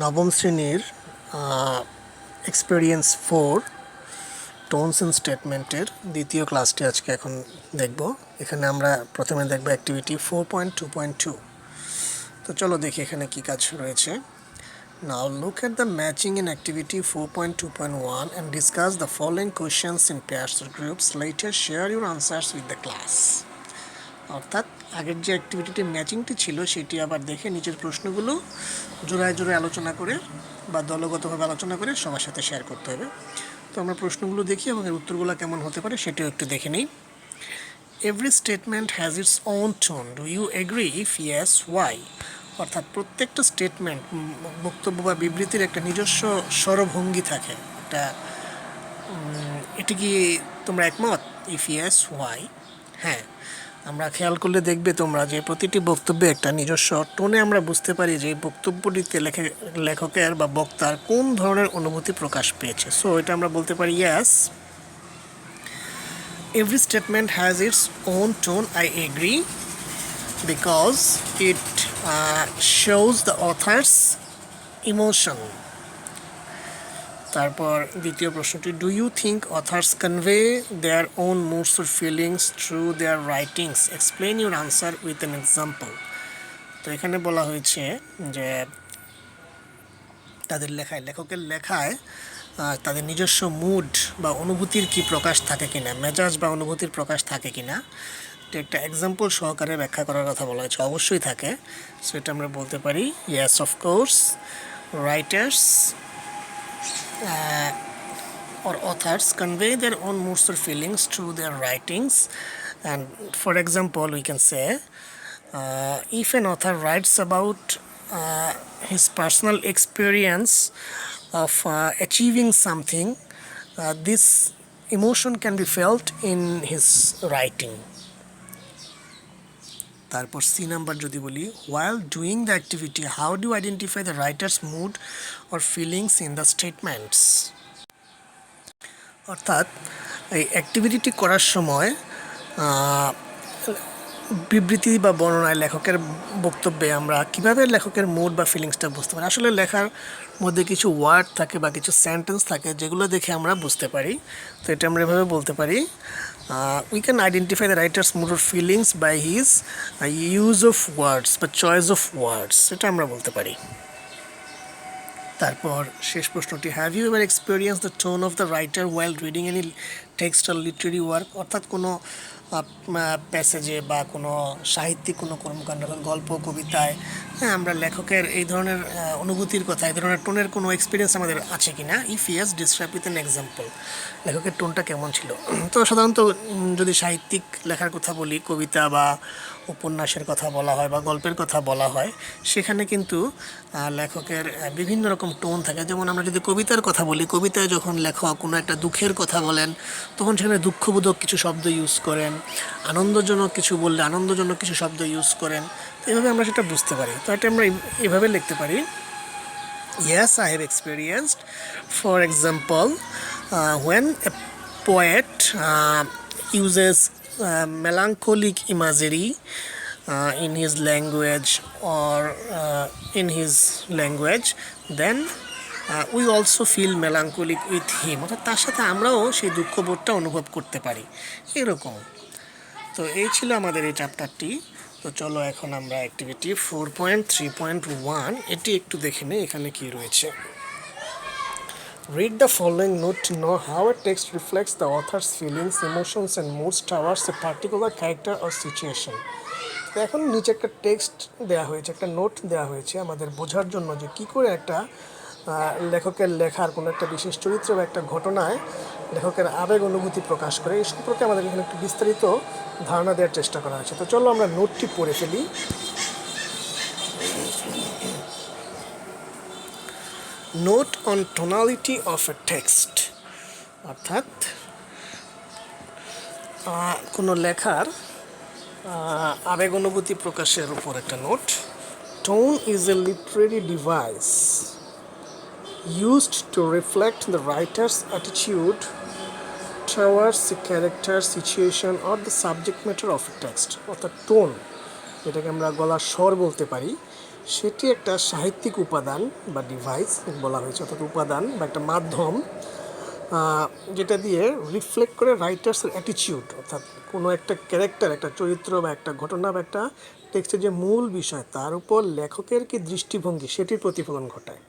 নবম শ্রেণীর experience 4 tones and স্টেটমেন্টের দ্বিতীয় ক্লাসটি আজকে এখন দেখব। এখানে আমরা প্রথমে দেখব অ্যাক্টিভিটি 4.2.2। তো চলো দেখি এখানে কি কাজ রয়েছে। Now look at the matching in activity 4.2.1 and discuss the following questions in pairs or groups. Later share your answers with the class. অর্থাৎ আগের যে অ্যাক্টিভিটিটি ম্যাচিংটি ছিল সেটি আবার দেখে নিজের প্রশ্নগুলো জোড়ায় জোড়ায় আলোচনা করে বা দলগতভাবে আলোচনা করে সবার সাথে শেয়ার করতে হবে। তো আমরা প্রশ্নগুলো দেখি এবং এর উত্তরগুলো কেমন হতে পারে সেটাও একটু দেখে নিই। Every statement has its own tone, do you agree? If yes, why? অর্থাৎ প্রত্যেকটা স্টেটমেন্ট, বক্তব্য বা বিবৃতির একটা নিজস্ব স্বরভঙ্গি থাকে, একটা এটি কি তোমরা একমত? If yes, why? হ্যাঁ, আমরা খেয়াল করলে দেখবে তোমরা যে প্রতিটি বক্তব্যে একটা নিজস্ব টোনে আমরা বুঝতে পারি যে বক্তব্যটিতে লেখকের বা বক্তার কোন ধরনের অনুভূতি প্রকাশ পেয়েছে। সো এটা আমরা বলতে পারি yes, every statement has its own tone, I agree, because it shows the author's emotion. তারপর দ্বিতীয় প্রশ্নটি, do you think authors convey their own moods or feelings through their writings? Explain your answer with an example. তো এখানে বলা হয়েছে যে তাদের লেখকের লেখায় তাদের নিজস্ব মুড বা অনুভূতির কি প্রকাশ থাকে কিনা, মেজাজ বা অনুভূতির প্রকাশ থাকে কিনা, এটা একটা এক্সাম্পল সহকারে ব্যাখ্যা করার কথা বলা হয়েছে। অবশ্যই থাকে। সো এটা আমরা বলতে পারি yes, of course, writers or authors convey their own moods or feelings through their writings. And for example, we can say if an author writes about his personal experience of achieving something, this emotion can be felt in his writing. তারপর C number যদি বলি, while doing the activity how do you identify the writer's mood or feelings in the statements? অর্থাৎ এই অ্যাক্টিভিটিটি করার সময় বিবৃতি বা বর্ণনায় লেখকের বক্তব্যে আমরা কিভাবে লেখকের মুড বা ফিলিংসটা বুঝতে পারি। আসলে লেখার মধ্যে কিছু ওয়ার্ড থাকে বা কিছু সেন্টেন্স থাকে যেগুলো দেখে আমরা বুঝতে পারি। তো এটা আমরা এভাবে বলতে পারি, we can identify the writer's mood or feelings by his use of words বা চয়েস অফ ওয়ার্ডস, এটা আমরা বলতে পারি। তারপর শেষ প্রশ্নটি, have you ever experience the tone of the writer while reading any text or literary work? অর্থাৎ কোনো প্যাসেজে বা কোনো সাহিত্যিক কোনো কর্মকাণ্ড, গল্প, কবিতায় আমরা লেখকের এই ধরনের অনুভূতির কথা, এই ধরনের টোনের কোনো এক্সপিরিয়েন্স আমাদের আছে কি না? If yes, describe with an example. লেখকের টোনটা কেমন ছিল? তো সাধারণত যদি সাহিত্যিক লেখার কথা বলি, কবিতা বা উপন্যাসের কথা বলা হয় বা গল্পের কথা বলা হয়, সেখানে কিন্তু লেখকের বিভিন্ন রকম টোন থাকে। যেমন আমরা যদি কবিতার কথা বলি, কবিতায় যখন লেখক কোনো একটা দুঃখের কথা বলেন তখন সেখানে দুঃখবোধক কিছু শব্দ ইউজ করেন, আনন্দজনক কিছু বললে আনন্দজনক কিছু শব্দ ইউজ করেন। তো এভাবে আমরা সেটা বুঝতে পারি। তো এটা আমরা এভাবে লিখতে পারি, yes, I have experienced, for example, when a poet uses melancholic imagery in his language or in his language, then we also feel melancholic with him, অর্থাৎ তার সাথে আমরাও সেই দুঃখবোধটা অনুভব করতে পারি, এরকম। তো এই ছিল আমাদের এই চ্যাপ্টারটি। তো চলো এখন আমরা অ্যাক্টিভিটি 4.3.1 এটি একটু দেখে নিই এখানে কি রয়েছে। Read the following note to know how a text reflects the author's feelings, emotions and moods towards a particular character or situation. তো এখন নিচে একটা টেক্সট দেওয়া হয়েছে, একটা নোট দেওয়া হয়েছে আমাদের বোঝার জন্য যে কী করে একটা লেখকের লেখার কোনো একটা বিশেষ চরিত্র বা একটা ঘটনায় লেখকের আবেগ অনুভূতি প্রকাশ করে, এই সম্পর্কে আমাদের এখানে একটু বিস্তারিত ধারণা দেওয়ার চেষ্টা করা হয়েছে। তো চলো আমরা নোটটি পড়ে ফেলি। Note on tonality of a text, অর্থাৎ কোনো লেখার আবেগ অনুভূতি প্রকাশের উপর একটা note. Tone is a literary device used to reflect the writer's attitude towards the character, situation or the subject matter of a text. অর্থাৎ টোন, যেটাকে আমরা গলার স্বর বলতে পারি, সেটি একটা সাহিত্যিক উপাদান বা ডিভাইস বলা হয়েছে, অর্থাৎ উপাদান বা একটা মাধ্যম যেটা দিয়ে রিফ্লেক্ট করে রাইটার্সের অ্যাটিটিউড, অর্থাৎ কোনো একটা ক্যারেক্টার, একটা চরিত্র বা একটা ঘটনা বা একটা টেক্সটের যে মূল বিষয় তার উপর লেখকের কি দৃষ্টিভঙ্গি সেটির প্রতিফলন ঘটায়।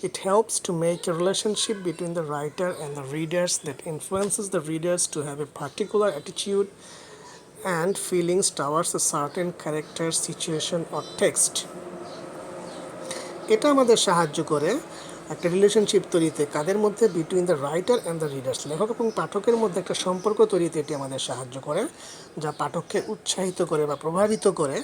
It helps to make a relationship between the writer and the readers that influences the readers to have a particular attitude and feelings towards a certain character, situation or text. এটা আমাদের সাহায্য করে একটা রিলেশনশিপ তৈরিতে, কাদের মধ্যে, between the writer and the readers, লেখক এবং পাঠকের মধ্যে একটা সম্পর্ক তৈরিতে এটি আমাদের সাহায্য করে, যা পাঠককে উৎসাহিত করে বা প্রভাবিত করে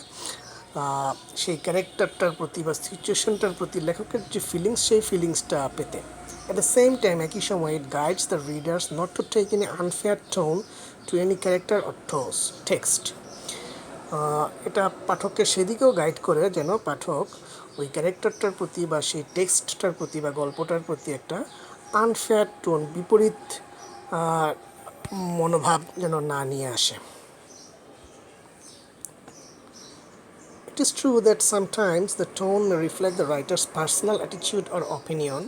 সেই ক্যারেক্টারটার প্রতি বা সিচুয়েশনটার প্রতি লেখকের যে ফিলিংস সেই ফিলিংসটা পেতে। অ্যাট দ্য সেম টাইম একই সময় it guides the readers not to take any unfair tone to any character or text. এটা পাঠককে সেদিকেও গাইড করে যেন পাঠক ওই ক্যারেক্টারটার প্রতি বা সেই টেক্সটটার প্রতি বা গল্পটার প্রতি একটা আনফেয়ার টোন, বিপরীত মনোভাব যেন না নিয়ে আসে। It is true that sometimes the tone may reflect the writer's personal attitude or opinion.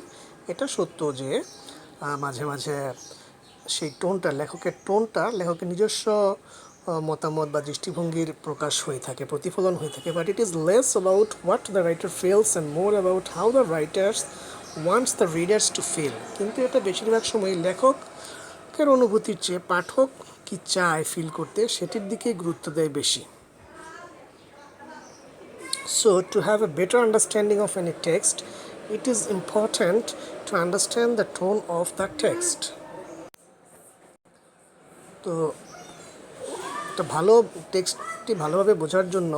এটা সত্য যে মাঝে মাঝে সেই টোনটা, লেখকের নিজস্ব মতামত বা দৃষ্টিভঙ্গির প্রকাশ হয়ে থাকে, প্রতিফলন হয়ে থাকে, but it is less about what the writer feels and more about how the writers wants the readers to feel. কিন্তু এটা বেশিরভাগ সময় লেখকের অনুভূতির চেয়ে পাঠক কি চায় ফিল করতে সেটির দিকেই গুরুত্ব দেয় বেশি। So, to have a better understanding of any text, it is important to understand the tone of that text. তো একটা ভালো টেক্সটটি ভালোভাবে বোঝার জন্য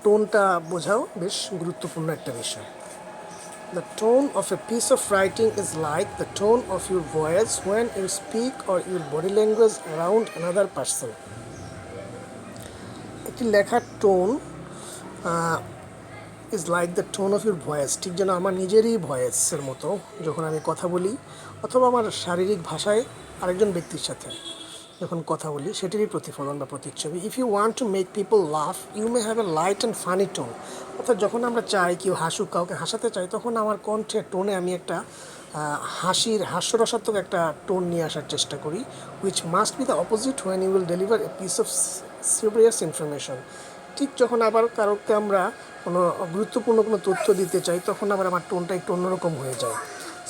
টোনটা বোঝাও বেশ গুরুত্বপূর্ণ একটা বিষয়। The tone of a piece of writing is like the tone of your voice when you speak or your body language around another person. একটি লেখার tone is like the tone of your voice, ঠিক যেন আমার নিজেরই ভয়েসের মতো যখন আমি কথা বলি, অথবা আমার শারীরিক ভাষায় আরেকজন ব্যক্তির সাথে যখন কথা বলি সেটিরই প্রতিফলন বা প্রতিচ্ছবি। If you want to make people laugh you may have a light and funny tone, অর্থাৎ যখন আমরা চাই কেউ হাসুক, কাউকে হাসাতে চাই, তখন আমার কণ্ঠে টোনে আমি একটা হাস্যরসাত্মক একটা টোন নিয়ে আসার চেষ্টা করি, which must be the opposite when you will deliver a piece of serious information. ঠিক যখন আবার কারোকে আমরা কোনো গুরুত্বপূর্ণ কোনো তথ্য দিতে চাই তখন আবার আমার টোনটা একটু অন্যরকম হয়ে যায়।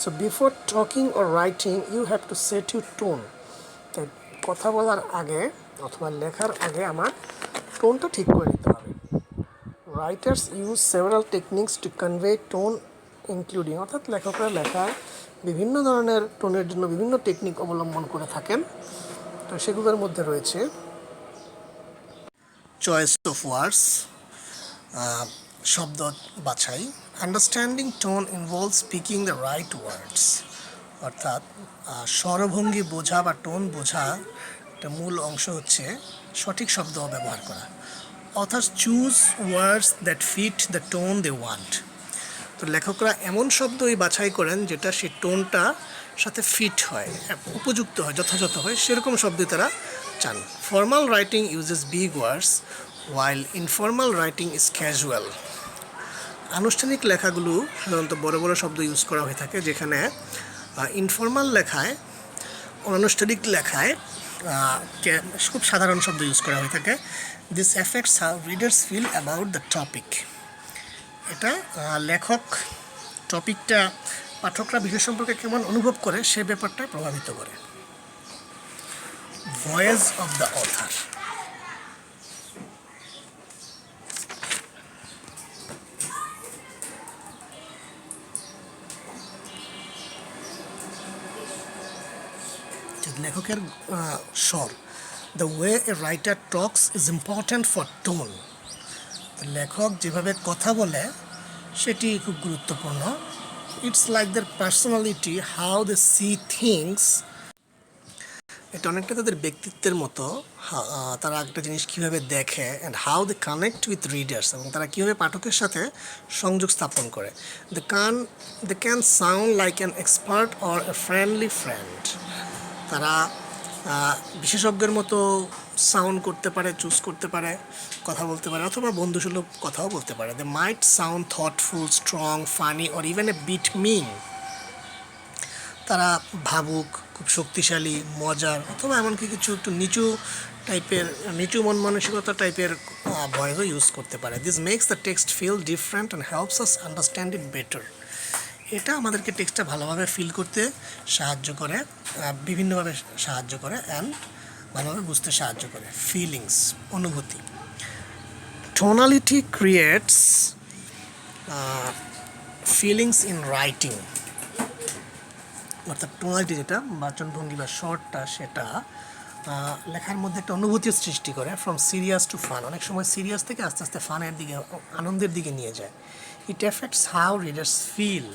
So before talking or writing you have to set your tone. তাই কথা বলার আগে অথবা লেখার আগে আমার টোনটা ঠিক করে নিতে হবে। Writers use several techniques to convey tone including, অর্থাৎ লেখকরা লেখার বিভিন্ন ধরনের টোনের জন্য বিভিন্ন টেকনিক অবলম্বন করে থাকেন। তো সেগুলোর মধ্যে রয়েছে চয়েস অফ ওয়ার্ডস, শব্দ বাছাই, understanding tone involve speaking the right words, অর্থাৎ স্বরভঙ্গি বোঝা বা টোন বোঝা একটা মূল অংশ হচ্ছে সঠিক শব্দ ব্যবহার করা, অর্থাৎ choose words that fit the tone they want. তো লেখকরা এমন শব্দই বাছাই করেন যেটা সেই টোনটা সাথে ফিট হয়, উপযুক্ত হয়, যথাযথ হয়, সেরকম শব্দই তারা চান। Formal writing uses big words while informal writing is casual. আনুষ্ঠানিক লেখাগুলো সাধারণত বড় বড় শব্দ ইউজ করা হয়ে থাকে, যেখানে ইনফর্মাল লেখায়, অনানুষ্ঠানিক লেখায় খুব সাধারণ শব্দ ইউজ করা হয়ে থাকে। This effects how readers feel about the topic. এটা লেখক টপিকটা পাঠকরা বিষয় সম্পর্কে কেমন অনুভব করে সে ব্যাপারটা প্রভাবিত করে। ভয়েস অফ দ্য অথার, লেখকের স্বর, the way a writer talks is important for tone. লেখক যেভাবে কথা বলে সেটি খুব গুরুত্বপূর্ণ। It's like their personality, how they see things. এটা অনেকটা তাদের ব্যক্তিত্বের মতো, তারা একটা জিনিস কীভাবে দেখে, and how they connect with readers, এবং তারা কীভাবে পাঠকের সাথে সংযোগ স্থাপন করে। They can sound like an expert or a friendly friend. তারা বিশেষজ্ঞের মতো সাউন্ড করতে পারে, চুজ করতে পারে, কথা বলতে পারে, অথবা বন্ধুসুলভ কথাও বলতে পারে। They might sound thoughtful, strong, funny or even a bit mean. তারা ভাবুক, খুব শক্তিশালী, মজার, অথবা এমনকি কিছু একটু নিচু টাইপের, নিচু মন মানসিকতা টাইপের ভয়েসও ইউজ করতে পারে। This makes the text feel different and helps us understand it better. এটা আমাদেরকে টেক্সটটা ভালোভাবে ফিল করতে সাহায্য করে, বিভিন্নভাবে সাহায্য করে, অ্যান্ড ভালোভাবে বুঝতে সাহায্য করে। ফিলিংস, অনুভূতি। Tonality creates feelings in writing. অর্থাৎ টোনালিটি যেটা, বাচনভঙ্গি বা স্বরটা, সেটা লেখার মধ্যে একটা অনুভূতির সৃষ্টি করে। ফ্রম সিরিয়াস টু ফান, অনেক সময় সিরিয়াস থেকে আস্তে আস্তে ফানের দিকে, আনন্দের দিকে নিয়ে যায়। ইট এফেক্টস হাউ রিডার্স ফিল।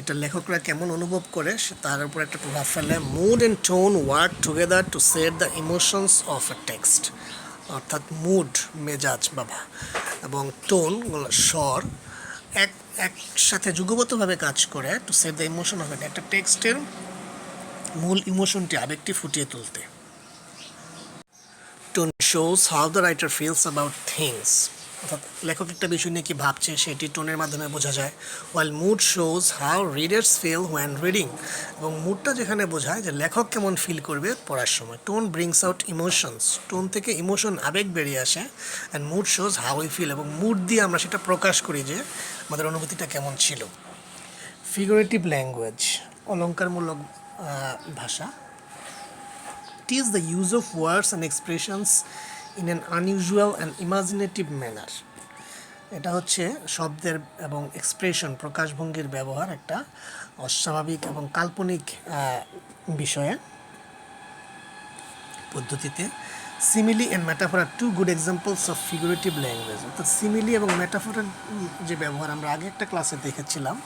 এটা লেখকরা কেমন অনুভব করে তার উপর একটা প্রভাব ফেলে। Mood and tone work together to set the emotions of a text. অর্থাৎ মুড, মেজাজ বাবা, এবং টোন, স্বর একসাথে যুগপতভাবে কাজ করে to set the emotion of একটা টেক্সটের মূল ইমোশনটি, আবেগটি ফুটিয়ে তুলতে। Tone shows how the writer feels about things. অর্থাৎ লেখক একটা বিষয় নিয়ে কি ভাবছে সেটি টোনের মাধ্যমে বোঝা যায়। While mood shows how readers feel when reading. এবং মুডটা যেখানে বোঝায় যে লেখক কেমন ফিল করবে পড়ার সময়। Tone brings out emotions. Tone থেকে ইমোশন, আবেগ বেরিয়ে আসে। And mood shows how we feel. এবং মুড দিয়ে আমরা সেটা প্রকাশ করি যে আমাদের অনুভূতিটা কেমন ছিল। ফিগারেটিভ ল্যাঙ্গুয়েজ, অলঙ্কারমূলক ভাষা। It is the use of words and expressions in an unusual and imaginative manner. এটা হচ্ছে শব্দের এবং এক্সপ্রেশন, প্রকাশভঙ্গির ব্যবহার একটা অস্বাভাবিক এবং কাল্পনিক বিষয়ে, পদ্ধতিতে। Simile and metaphor are two good examples of figurative language. অর্থাৎ সিমিলি এবং ম্যাটাফোরের যে ব্যবহার আমরা আগে একটা ক্লাসে দেখেছিলাম,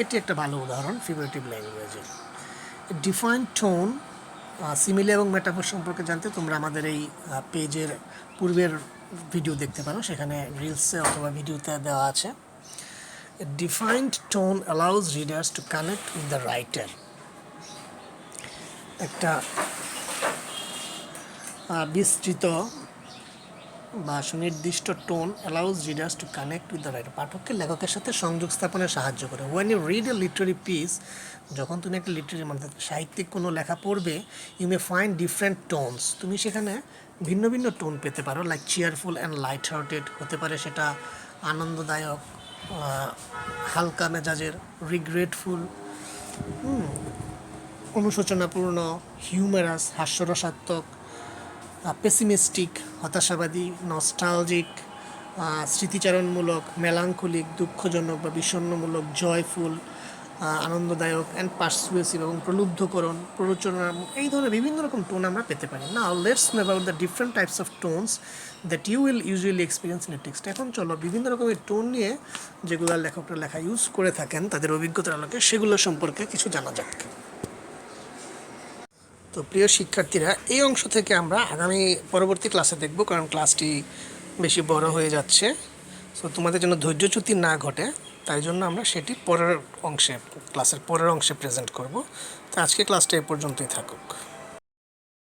এটি একটা ভালো উদাহরণ ফিগারেটিভ ল্যাঙ্গুয়েজের। Defined tone. সিমিলি এবং মেটাফোর সম্পর্কে জানতে তোমরা আমাদের এই পেজের পূর্বের ভিডিও দেখতে পারো, সেখানে রিলসে অথবা ভিডিওতে দেওয়া আছে। Defined tone allows readers to connect with the writer. একটা বিস্তৃত বা সুনির্দিষ্ট tone allows readers to connect with the writer, পাঠককে লেখকের সাথে সংযোগ স্থাপনে সাহায্য করে। When you read a literary piece, যখন তুমি একটা লিটারি মানে সাহিত্যিক কোনো লেখা পড়বে, you may find different tones. তুমি সেখানে ভিন্ন ভিন্ন টোন পেতে পারো। Like cheerful and light hearted, হতে পারে সেটা আনন্দদায়ক, হালকা মেজাজের, রিগ্রেটফুল, অনুশোচনাপূর্ণ, হিউমারাস, হাস্যরসাত্মক, পেসিমিস্টিক, হতাশাবাদী, নস্টালজিক, স্মৃতিচারণমূলক, মেলাঙ্কলিক, দুঃখজনক বা বিষণ্ণমূলক, জয়ফুল, আনন্দদায়ক, অ্যান্ড পারসুয়েসিভ এবং প্রলুব্ধকরণ, প্ররোচনা, এই ধরনের বিভিন্ন রকম টোন আমরা পেতে পারি। Now let's know about the different types of tones that you will usually experience in a text. এখন চলো বিভিন্ন রকমের টোন নিয়ে যেগুলো লেখকরা লেখা ইউজ করে থাকেন তাদের অভিজ্ঞতার আলোকে সেগুলো সম্পর্কে কিছু জানা যাক। তো প্রিয় শিক্ষার্থীরা, এই অংশ থেকে আমরা আগামী পরবর্তী ক্লাসে দেখব, কারণ ক্লাসটি বেশি বড় হয়ে যাচ্ছে। সো তোমাদের জন্য ধৈর্যচ্যুতি না ঘটে, তাই জন্য আমরা সেটি পরের অংশে, ক্লাসের পরের অংশে প্রেজেন্ট করব। তো আজকে ক্লাসটা এ পর্যন্তই থাকুক।